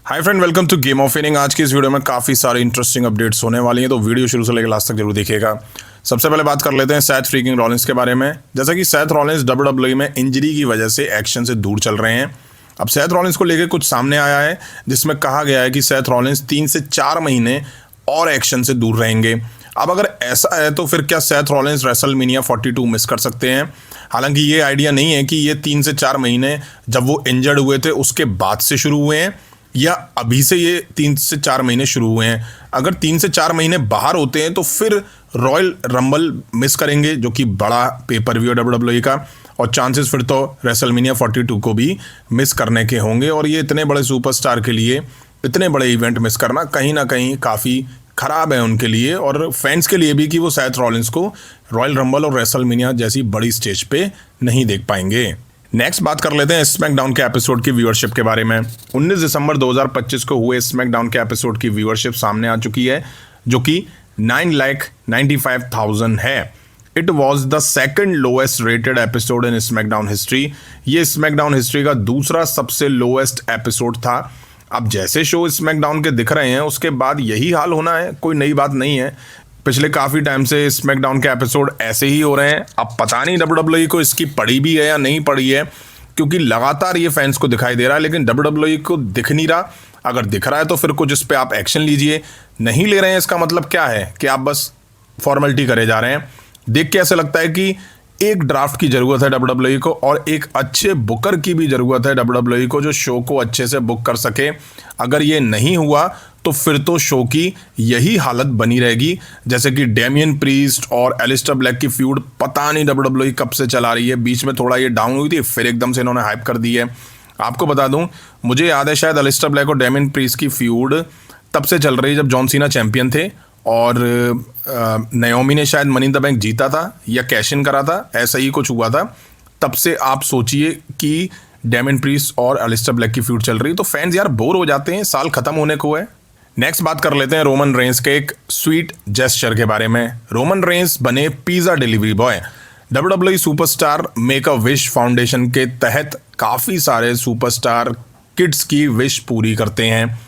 Hi friend, welcome to game of winning. आज की इस वीडियो में काफ़ी सारे इंटरेस्टिंग अपडेट्स होने वाली हैं, तो वीडियो शुरू से लेकर लास्ट तक जरूर देखिएगा। सबसे पहले बात कर लेते हैं सेथ फ्रीकिंग रॉलिंस के बारे में। जैसा कि सेथ रॉलिंस डब्ल्यूडब्ल्यूई में इंजरी की वजह से एक्शन से दूर चल रहे हैं। अब सेथ रॉलिंस को लेकर कुछ सामने आया है जिसमें कहा गया है कि सेथ रॉलिंस 3 से 4 महीने और एक्शन से दूर रहेंगे। अब अगर ऐसा है तो फिर क्या सेथ रॉलिंस रेसलमेनिया 42 मिस कर सकते हैं? हालांकि ये आइडिया नहीं है कि ये 3 से 4 महीने जब वो इंजर्ड हुए थे उसके बाद से शुरू हुए हैं या अभी से ये 3 से 4 महीने शुरू हुए हैं। अगर 3 से 4 महीने बाहर होते हैं तो फिर रॉयल रंबल मिस करेंगे, जो कि बड़ा पेपर व्यू डब्ल्यूडब्ल्यूई का, और चांसेस फिर तो रेसलमेनिया 42 को भी मिस करने के होंगे। और ये इतने बड़े सुपरस्टार के लिए इतने बड़े इवेंट मिस करना कहीं ना कहीं काफ़ी ख़राब है उनके लिए और फैंस के लिए भी कि वो सेथ रॉलिंस को रॉयल रंबल और रेसलमेनिया जैसी बड़ी स्टेज पे नहीं देख पाएंगे। नेक्स्ट बात कर लेते हैं स्मैकडाउन के एपिसोड की व्यूअरशिप के बारे में। 19 दिसंबर 2025 को हुए स्मैकडाउन के एपिसोड की व्यूअरशिप सामने आ चुकी है, जो कि 9,95,000 है। It was the second lowest rated episode in SmackDown history. ये स्मैकडाउन हिस्ट्री का दूसरा सबसे लोएस्ट एपिसोड था। अब जैसे शो स्मैकडाउन के दिख रहे हैं उसके बाद यही हाल होना है, कोई नई बात नहीं है। पिछले काफ़ी टाइम से स्मैकडाउन के एपिसोड ऐसे ही हो रहे हैं। अब पता नहीं डब्ल्यूडब्ल्यूई को इसकी पड़ी भी है या नहीं पड़ी है, क्योंकि लगातार ये फैंस को दिखाई दे रहा है लेकिन डब्ल्यूडब्ल्यूई को दिख नहीं रहा। अगर दिख रहा है तो फिर कुछ इस पर आप एक्शन लीजिए। नहीं ले रहे हैं इसका मतलब क्या है कि आप बस फॉर्मेलिटी करे जा रहे हैं। देख के ऐसा लगता है कि एक ड्राफ्ट की ज़रूरत है डब्ल्यूडब्ल्यूई को और एक अच्छे बुकर की भी ज़रूरत है डब्ल्यूडब्ल्यूई को, जो शो को अच्छे से बुक कर सके। अगर ये नहीं हुआ तो फिर तो शो की यही हालत बनी रहेगी, जैसे कि डेमियन प्रीस्ट और एलिस्टर ब्लैक की फ्यूड पता नहीं डब्ल्यूडब्ल्यूई कब से चला रही है। बीच में थोड़ा ये डाउन हुई थी, फिर एकदम से इन्होंने हाइप कर दी है। आपको बता दूं, मुझे याद है शायद एलिस्टर ब्लैक और डेमियन प्रीस्ट की फ्यूड तब से चल रही है जब जॉन सीना चैंपियन थे और नाओमी ने शायद मनी इन द बैंक जीता था या कैश इन करा था, ऐसा ही कुछ हुआ था। तब से आप सोचिए कि डेमियन प्रीस्ट और एलिस्टर ब्लैक की फ्यूड चल रही है, तो फैंस यार बोर हो जाते हैं, साल खत्म होने को है। नेक्स्ट बात कर लेते हैं रोमन रेंस के एक स्वीट जेस्चर के बारे में। रोमन रेंस बने pizza delivery boy. WWE superstar make a wish foundation के तहत काफ़ी सारे सुपरस्टार किड्स की विश पूरी करते हैं।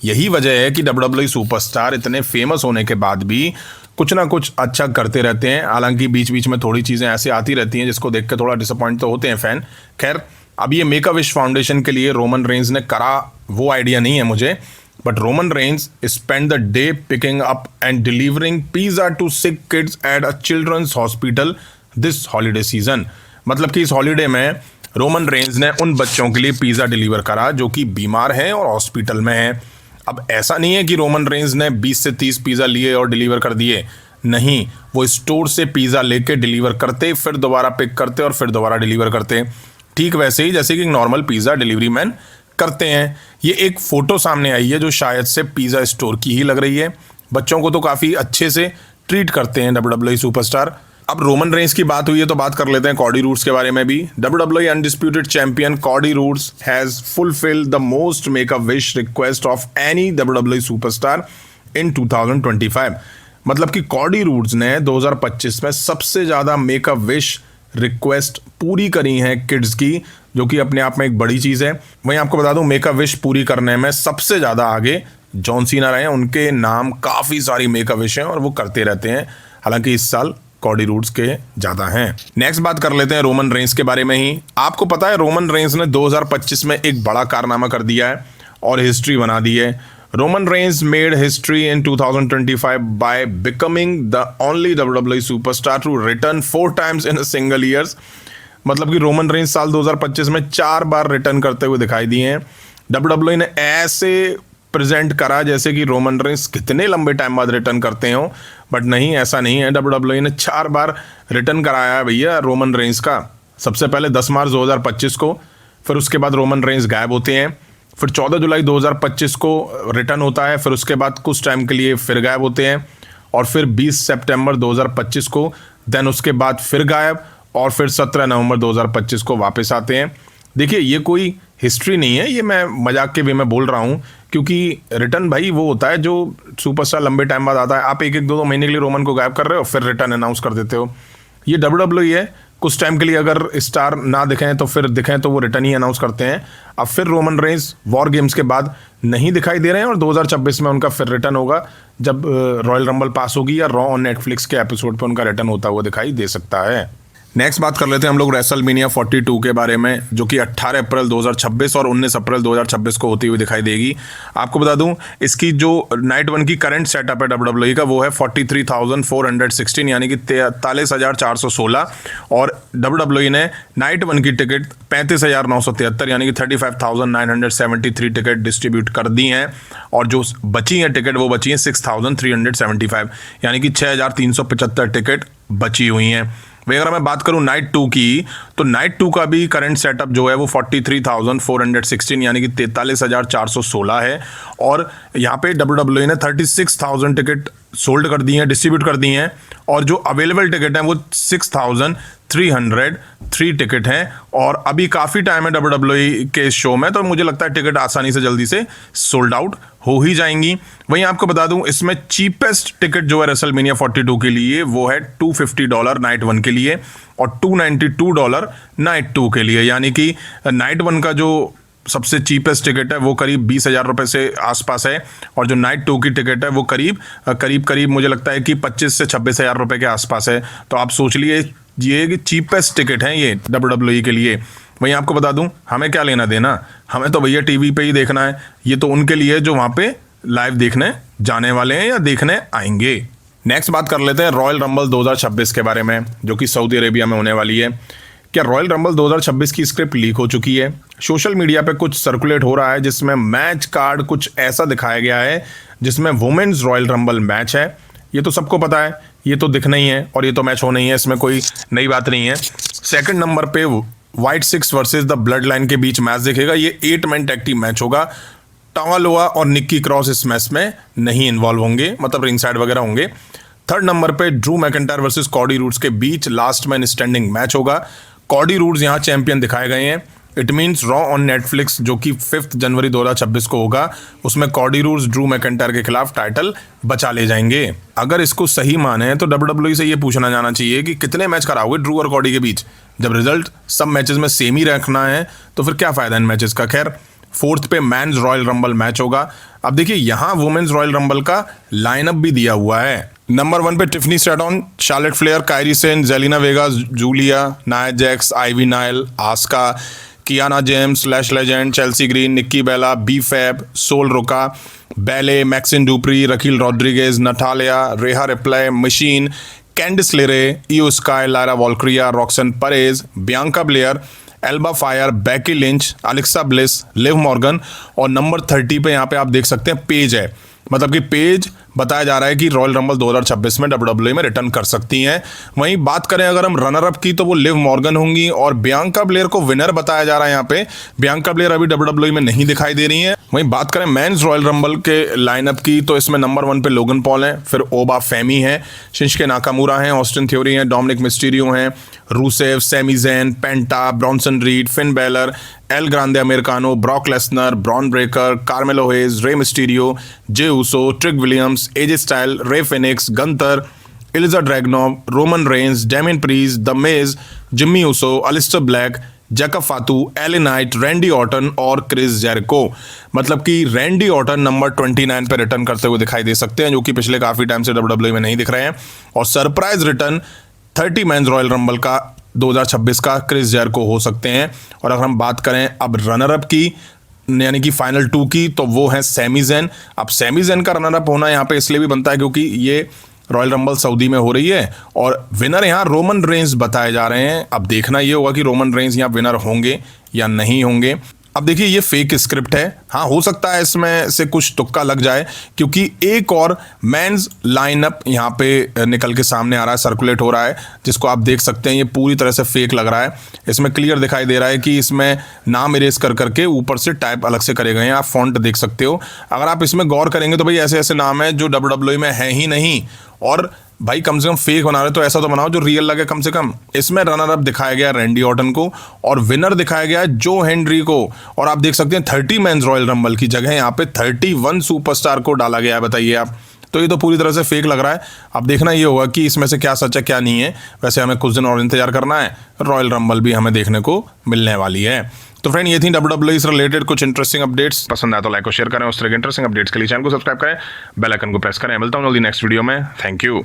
यही वजह है कि डब्ल्यूडब्ल्यूई सुपरस्टार इतने फेमस होने के बाद भी कुछ ना कुछ अच्छा करते रहते हैं। हालांकि बीच बीच में थोड़ी चीज़ें ऐसे आती रहती हैं जिसको देख के थोड़ा डिसअपॉइंट तो होते हैं फ़ैन। खैर, अब ये मेक अ विश फाउंडेशन के लिए रोमन रेंस ने करा वो आइडिया नहीं है मुझे, but Roman Reigns spent the day picking up and delivering pizza to sick kids at a children's hospital this holiday season। मतलब कि इस हॉलीडे में रोमन रेंज ने उन बच्चों के लिए पिज़्ज़ा डिलीवर करा जो कि बीमार हैं और हॉस्पिटल में हैं। अब ऐसा नहीं है कि रोमन रेंज ने 20 से 30 पिज़्ज़ा लिए और डिलीवर कर दिए, नहीं, वो स्टोर से पिज़्ज़ा लेके डिलीवर करते, फिर दोबारा पिक करते और फिर दोबारा डिलीवर करते, ठीक वैसे ही जैसे कि नॉर्मल पिज़्ज़ा डिलीवरी मैन करते हैं। ये एक फोटो सामने आई है जो शायद से पिज़्ज़ा स्टोर की ही लग रही है। बच्चों को तो काफ़ी अच्छे से ट्रीट करते हैं डब्ल्यूडब्ल्यूई सुपरस्टार। अब रोमन रेंस की बात हुई है तो बात कर लेते हैं कॉडी रूड्स के बारे में भी। WWE undisputed champion Cardi roads has fulfilled the most make a wish request of any WWE superstar इन 2025। मतलब कि कॉडी रूड्स ने 2025 में सबसे ज़्यादा मेक अ विश रिक्वेस्ट पूरी करी हैं किड्स की, जो कि अपने आप में एक बड़ी चीज़ है। वहीं आपको बता दूं, मेक अ विश पूरी करने में सबसे ज़्यादा आगे जॉन सीना रहे हैं। उनके नाम काफ़ी सारी मेक अ विश हैं और वो करते रहते हैं। हालांकि इस साल कॉडी रूड्स के ज़्यादा हैं। नेक्स्ट बात कर लेते हैं रोमन रेंस के बारे में ही। आपको पता है रोमन रेंस ने 2025 में एक बड़ा कारनामा कर दिया है और हिस्ट्री बना दी है। Roman Reigns made history in 2025 by becoming the only WWE superstar to return 4 times in a single year। मतलब कि रोमन रेंस साल 2025 में 4 बार रिटर्न करते हुए दिखाई दिए हैं। डब्ल्यूडब्ल्यूई ने ऐसे प्रेजेंट करा जैसे कि रोमन रेंस कितने लंबे टाइम बाद रिटर्न करते हो, बट नहीं, ऐसा नहीं है। डब्ल्यूडब्ल्यूई ने 4 बार रिटर्न कराया है भैया रोमन रेंस का। सबसे पहले 10 मार्च 2025 को, फिर उसके बाद रोमन रेंस गायब होते हैं, फिर 14 जुलाई 2025 को रिटर्न होता है, फिर उसके बाद कुछ टाइम के लिए फिर गायब होते हैं, और फिर 20 सितंबर 2025 को देन उसके बाद फिर गायब, और फिर 17 नवंबर 2025 को वापस आते हैं। देखिए, ये कोई हिस्ट्री नहीं है, ये मैं मजाक के वे में बोल रहा हूँ, क्योंकि रिटर्न भाई वो होता है जो सुपरस्टार लंबे टाइम बाद आता है। आप एक 2 महीने के लिए रोमन को गायब कर रहे हो, फिर रिटर्न अनाउंस कर देते हो। ये डब्ल्यूडब्ल्यूई है, कुछ टाइम के लिए अगर स्टार ना दिखें तो फिर दिखें तो वो रिटर्न ही अनाउंस करते हैं। अब फिर रोमन रेंस वॉर गेम्स के बाद नहीं दिखाई दे रहे हैं और 2026 में उनका फिर रिटर्न होगा जब रॉयल रंबल पास होगी या रॉ ऑन नेटफ्लिक्स के एपिसोड पे उनका रिटर्न होता हुआ दिखाई दे सकता है। नेक्स्ट बात कर लेते हैं हम लोग रेसलमेनिया 42 के बारे में, जो कि 18 अप्रैल 2026 और 19 अप्रैल 2026 को होती हुई दिखाई देगी। आपको बता दूं इसकी जो नाइट वन की करंट सेटअप है WWE का वो है 43,416 यानी कि 43,416 और WWE ने नाइट वन की टिकट 35,973 यानी कि 35,973 टिकट डिस्ट्रीब्यूट कर दी हैं और जो बची हैं टिकट वो बची हैं 6,375 यानी कि 6,375 टिकट बची हुई हैं। वही अगर मैं बात करूं नाइट 2 की, तो नाइट 2 का भी करंट सेटअप जो है वो 43,416 यानी कि 43,416 है और यहाँ पे WWE ने 36,000 टिकट सोल्ड कर दी हैं, डिस्ट्रीब्यूट कर दी हैं और जो अवेलेबल टिकट हैं वो 6,303 टिकट हैं और अभी काफ़ी टाइम है WWE के इस शो में, तो मुझे लगता है टिकट आसानी से जल्दी से सोल्ड आउट हो ही जाएंगी। वहीं आपको बता दूं इसमें चीपेस्ट टिकट जो है रेसलमेनिया 42 के लिए वो है $250 नाइट वन के लिए और $292 नाइट 2 के लिए, यानी कि नाइट वन का जो सबसे चीपेस्ट टिकट है वो करीब 20,000 रुपये से आसपास है और जो नाइट 2 की टिकट है वो करीब मुझे लगता है कि 25 से 26,000 रुपये के आसपास है। तो आप सोच लिए ये कि चीपेस्ट टिकट हैं ये WWE के लिए। वहीं आपको बता दूं हमें क्या लेना देना, हमें तो भैया टीवी पे ही देखना है, ये तो उनके लिए जो वहाँ पे लाइव देखने जाने वाले हैं या देखने आएंगे। नेक्स्ट बात कर लेते हैं रॉयल रंबल 2026 के बारे में, जो कि सऊदी अरेबिया में होने वाली है। क्या रॉयल रंबल 2026 की स्क्रिप्ट लीक हो चुकी है? सोशल मीडिया पे कुछ सर्कुलेट हो रहा है जिसमें मैच कार्ड कुछ ऐसा दिखाया गया है जिसमें वुमेन्स रॉयल रंबल मैच है। ये तो सबको पता है, ये तो दिखना ही है और ये तो मैच होना ही है, इसमें कोई नई बात नहीं है। सेकंड नंबर पे white six versus the blood line के बीच मैच दिखेगा। ये 8 मैन टैग टीम मैच होगा। टावालोआ और निक्की क्रॉस इस मैच में नहीं इन्वॉल्व होंगे, मतलब रिंग साइड वगैरह होंगे। थर्ड नंबर पे Drew McIntyre versus Cardi roads के बीच लास्ट मैन स्टैंडिंग मैच होगा। कॉडी रूड्स यहाँ चैंपियन दिखाए गए हैं। It means raw on Netflix जो कि 5 जनवरी 2026 को होगा, उसमें कॉडी रूड्स ड्रू मैकेंटायर के खिलाफ टाइटल बचा ले जाएंगे। अगर इसको सही माने तो WWE से ये पूछना जाना चाहिए कि कितने मैच कराओगे ड्रू और कॉडी के बीच, जब रिजल्ट सब मैचेस में सेम ही रखना है तो फिर क्या फायदा इन मैचेस का। खैर फोर्थ पे मैंस रॉयल रंबल मैच होगा। अब देखिए यहाँ वुमेन्स रॉयल रंबल का लाइनअप भी दिया हुआ है। नंबर 1 पे Tiffany Stratton, Charlotte Flair, Kairi Sane, Zelina Vega, Julia, Nia Jax, Ivy Nile, Asuka, Kiana James, Lash Legend, Chelsea Green, Nikki Bella, B Fab, Sol Ruca, Bayley, Maxxine Dupri, Raquel Rodriguez, Natalya, Rhea Ripley, Michin, Candice LeRae, Iyo Sky, Lyra Valkyria, Roxanne Perez, Bianca Belair, Alba Fyre, Becky Lynch, Alexa Bliss, Liv Morgan और number 30 पे यहाँ पे आप देख सकते हैं page है, मतलब कि पेज बताया जा रहा है कि रॉयल रंबल 2026 में WWE में रिटर्न कर सकती हैं। वहीं बात करें अगर हम रनर अप की तो वो लिव मॉर्गन होंगी और बियांका ब्लेयर को विनर बताया जा रहा है। यहाँ पे बियांका ब्लेयर अभी WWE में नहीं दिखाई दे रही हैं। वहीं बात करें मेंस रॉयल रंबल के लाइनअप की तो इसमें नंबर 1 पे लोगन पॉल है, फिर ओबा फेमी है, शिंस्के नाकामुरा हैं, ऑस्टिन थ्योरी हैं, डोमिनिक मिस्टीरियो हैं, Rusev, Sami Zayn, Penta, Bronson Reed, Finn Balor, El Grande Americano, Brock Lesnar, Bron Breakker, Carmelo Hayes, Rey Mysterio, Jey Uso, Trick Williams, AJ Styles, Rey Fenix, Gunther, Ilja Dragunov, Roman Reigns, Damian Priest, the Miz, Jimmy Uso, Aleister Black, Jacob Fatu, LA Knight, Randy Orton और Chris Jericho. मतलब कि Randy Orton number 29 पे return करते हुए दिखाई दे सकते हैं, जो कि पिछले काफ़ी टाइम से WWE में नहीं दिख रहे हैं। और surprise return 30 men's royal rumble का 2026 का क्रिस जेरिको हो सकते हैं। और अगर हम बात करें अब रनर अप की यानी कि फाइनल 2 की तो वो है सैमी ज़ैन। अब सैमी ज़ैन का रनर अप होना यहाँ पे इसलिए भी बनता है क्योंकि ये रॉयल रंबल सऊदी में हो रही है और विनर यहाँ रोमन रेंस बताए जा रहे हैं। अब देखना ये होगा कि रोमन रेंस यहाँ विनर होंगे या नहीं होंगे। अब देखिए ये फेक स्क्रिप्ट है, हाँ हो सकता है इसमें से कुछ तुक्का लग जाए क्योंकि एक और मेंस लाइनअप यहाँ पे निकल के सामने आ रहा है, सर्कुलेट हो रहा है, जिसको आप देख सकते हैं। ये पूरी तरह से फेक लग रहा है। इसमें क्लियर दिखाई दे रहा है कि इसमें नाम इरेज कर करके ऊपर से टाइप अलग से करे गए हैं। आप फॉन्ट देख सकते हो। अगर आप इसमें गौर करेंगे तो भाई ऐसे ऐसे नाम है जो WWE में है ही नहीं। और भाई कम से कम फेक बना रहे तो ऐसा तो बनाओ जो रियल लगे कम से कम। इसमें रनर अप दिखाया गया रैंडी ऑर्टन को और विनर दिखाया गया जो हेनरी को। और आप देख सकते हैं 30 मैंस रॉयल रंबल की जगह यहाँ पे 31 सुपरस्टार को डाला गया है। बताइए आप, तो ये तो पूरी तरह से फेक लग रहा है। अब देखना ये होगा कि इसमें से क्या सच है क्या नहीं है। वैसे हमें कुछ दिन और इंतजार करना है, रॉयल रंबल भी हमें देखने को मिलने वाली है। तो फ्रेंड ये थी WWE से रिलेटेड कुछ इंटरेस्टिंग अपडेट्स। पसंद आया तो लाइक और शेयर करें। उस तरह के इंटरेस्टिंग अपडेट्स के लिए चैनल को सब्सक्राइब करें, बेल आइकन को प्रेस करें। मिलता हूं जल्दी नेक्स्ट वीडियो में। Thank you.